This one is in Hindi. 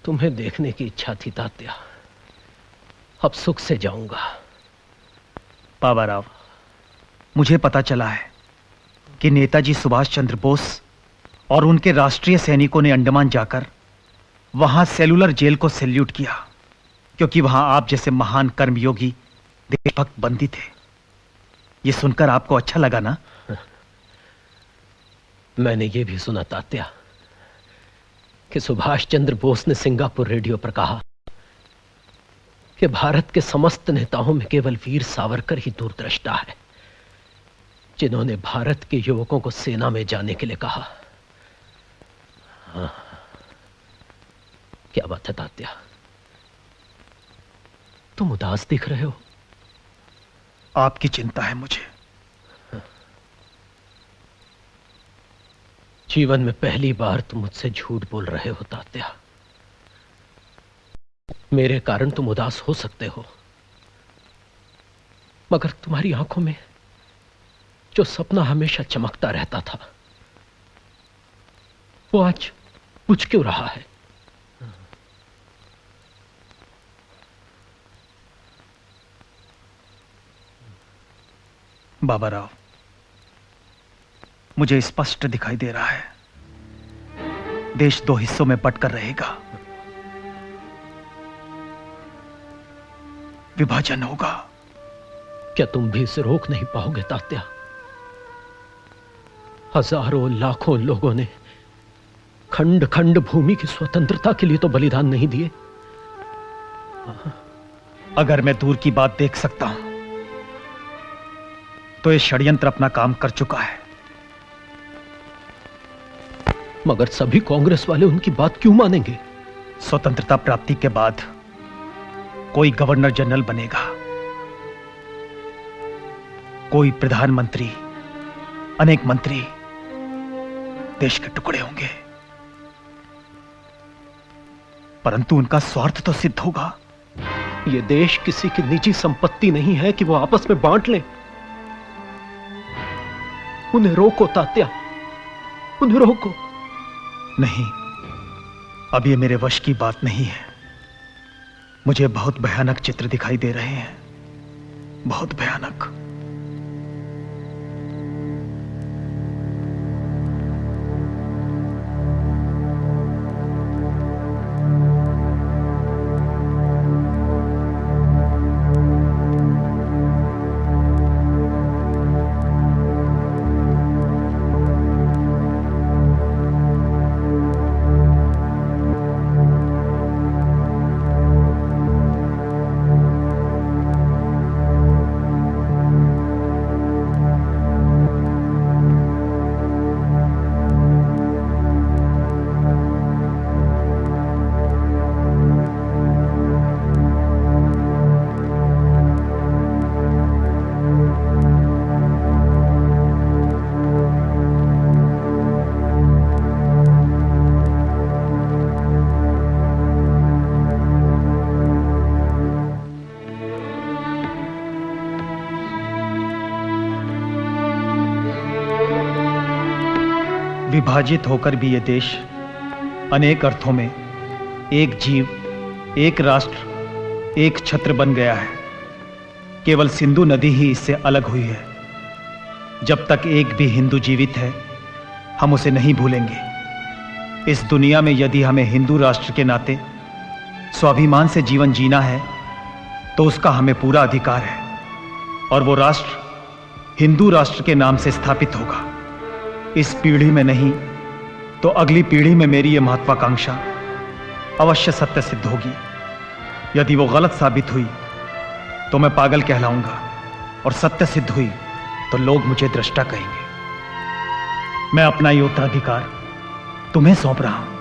तुम्हें देखने की इच्छा थी तात्या। अब सुख से जाऊंगा। बाबा राव, मुझे पता चला है कि नेताजी सुभाष चंद्र बोस और उनके राष्ट्रीय सैनिकों ने अंडमान जाकर वहां सेलुलर जेल को सैल्यूट किया, क्योंकि वहां आप जैसे महान कर्मयोगी देशभक्त बंदी थे। यह सुनकर आपको अच्छा लगा ना? मैंने यह भी सुना तात्या कि सुभाष चंद्र बोस ने सिंगापुर रेडियो पर कहा कि भारत के समस्त नेताओं में केवल वीर सावरकर ही दूरदृष्टा है, जिन्होंने भारत के युवकों को सेना में जाने के लिए कहा। हाँ, क्या बात है तात्या, तुम उदास दिख रहे हो। आपकी चिंता है मुझे। जीवन में पहली बार तुम मुझसे झूठ बोल रहे हो तात्या। मेरे कारण तुम उदास हो सकते हो, मगर तुम्हारी आंखों में जो सपना हमेशा चमकता रहता था, वो आज बुझ क्यों रहा है? बाबा राव, मुझे स्पष्ट दिखाई दे रहा है, देश दो हिस्सों में बंटकर रहेगा, विभाजन होगा। क्या तुम भी इसे रोक नहीं पाओगे तात्या? हजारों लाखों लोगों ने खंड खंड भूमि की स्वतंत्रता के लिए तो बलिदान नहीं दिए। अगर मैं दूर की बात देख सकता हूं तो ये षड्यंत्र अपना काम कर चुका है। मगर सभी कांग्रेस वाले उनकी बात क्यों मानेंगे? स्वतंत्रता प्राप्ति के बाद कोई गवर्नर जनरल बनेगा, कोई प्रधानमंत्री, अनेक मंत्री, देश के टुकड़े होंगे, परंतु उनका स्वार्थ तो सिद्ध होगा। यह देश किसी की निजी संपत्ति नहीं है कि वो आपस में बांट लें। उन्हें रोको तात्या, उन्हें रोको। नहीं, अब यह मेरे वश की बात नहीं है। मुझे बहुत भयानक चित्र दिखाई दे रहे हैं, बहुत भयानक। विभाजित होकर भी यह देश अनेक अर्थों में एक जीव, एक राष्ट्र, एक छत्र बन गया है। केवल सिंधु नदी ही इससे अलग हुई है। जब तक एक भी हिंदू जीवित है, हम उसे नहीं भूलेंगे। इस दुनिया में यदि हमें हिंदू राष्ट्र के नाते स्वाभिमान से जीवन जीना है, तो उसका हमें पूरा अधिकार है, और वो राष्ट्र हिंदू राष्ट्र के नाम से स्थापित होगा। इस पीढ़ी में नहीं तो अगली पीढ़ी में मेरी यह महत्वाकांक्षा अवश्य सत्य सिद्ध होगी। यदि वो गलत साबित हुई तो मैं पागल कहलाऊंगा, और सत्य सिद्ध हुई तो लोग मुझे दृष्टा कहेंगे। मैं अपना ये उत्तराधिकार तुम्हें सौंप रहा हूं।